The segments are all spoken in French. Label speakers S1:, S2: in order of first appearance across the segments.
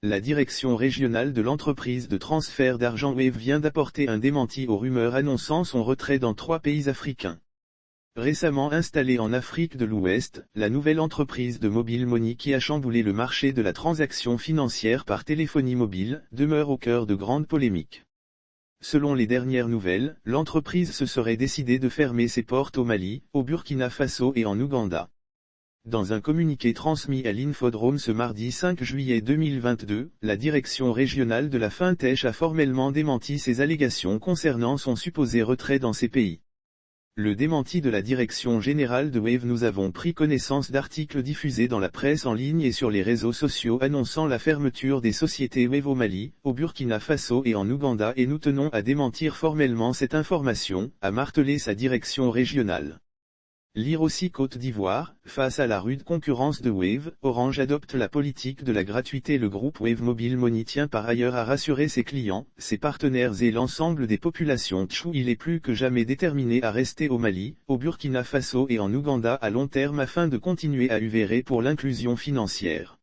S1: La direction régionale de l'entreprise de transfert d'argent Wave vient d'apporter un démenti aux rumeurs annonçant son retrait dans 3 pays africains. Récemment installée en Afrique de l'Ouest, la nouvelle entreprise de mobile money qui a chamboulé le marché de la transaction financière par téléphonie mobile, demeure au cœur de grandes polémiques. Selon les dernières nouvelles, l'entreprise se serait décidée de fermer ses portes au Mali, au Burkina Faso et en Ouganda. Dans un communiqué transmis à l'Infodrome ce mardi 5 juillet 2022, la direction régionale de la FinTech a formellement démenti ces allégations concernant son supposé retrait dans ces pays. Le démenti de la direction générale de Wave. Nous avons pris connaissance d'articles diffusés dans la presse en ligne et sur les réseaux sociaux annonçant la fermeture des sociétés Wave au Mali, au Burkina Faso et en Ouganda et nous tenons à démentir formellement cette information, a martelé sa direction régionale. Lire aussi Côte d'Ivoire, face à la rude concurrence de Wave, Orange adopte la politique de la gratuité. Le groupe Wave Mobile Money tient par ailleurs à rassurer ses clients, ses partenaires et l'ensemble des populations tchou. Il est plus que jamais déterminé à rester au Mali, au Burkina Faso et en Ouganda à long terme afin de continuer à œuvrer pour l'inclusion financière.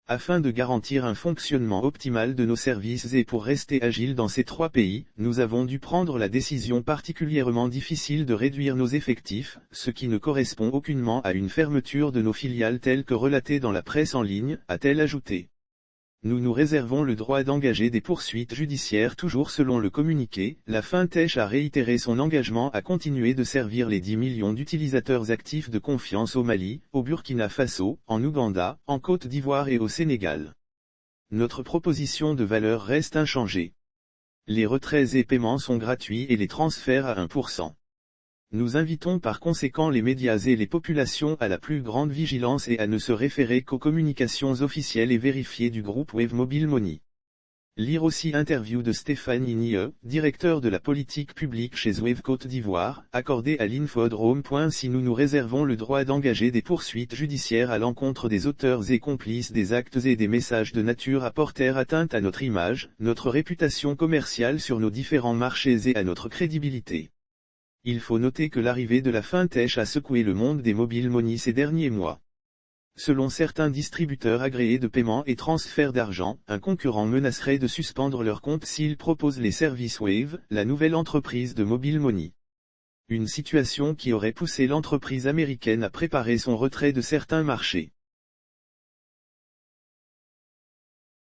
S1: Afin de garantir un fonctionnement optimal de nos services et pour rester agile dans ces 3 pays, nous avons dû prendre la décision particulièrement difficile de réduire nos effectifs, ce qui ne correspond aucunement à une fermeture de nos filiales telle que relatée dans la presse en ligne, a-t-elle ajouté. Nous nous réservons le droit d'engager des poursuites judiciaires. Toujours selon le communiqué, la FinTech a réitéré son engagement à continuer de servir les 10 millions d'utilisateurs actifs de confiance au Mali, au Burkina Faso, en Ouganda, en Côte d'Ivoire et au Sénégal. Notre proposition de valeur reste inchangée. Les retraits et paiements sont gratuits et les transferts à 1%. Nous invitons par conséquent les médias et les populations à la plus grande vigilance et à ne se référer qu'aux communications officielles et vérifiées du groupe Wave Mobile Money. Lire aussi interview de Stéphane Inie, directeur de la politique publique chez Wave Côte d'Ivoire, accordé à l'Infodrome. Si nous nous réservons le droit d'engager des poursuites judiciaires à l'encontre des auteurs et complices des actes et des messages de nature à porter atteinte à notre image, notre réputation commerciale sur nos différents marchés et à notre crédibilité. Il faut noter que l'arrivée de la FinTech a secoué le monde des mobile money ces derniers mois. Selon certains distributeurs agréés de paiement et transfert d'argent, un concurrent menacerait de suspendre leur compte s'il propose les services Wave, la nouvelle entreprise de mobile money. Une situation qui aurait poussé l'entreprise américaine à préparer son retrait de certains marchés.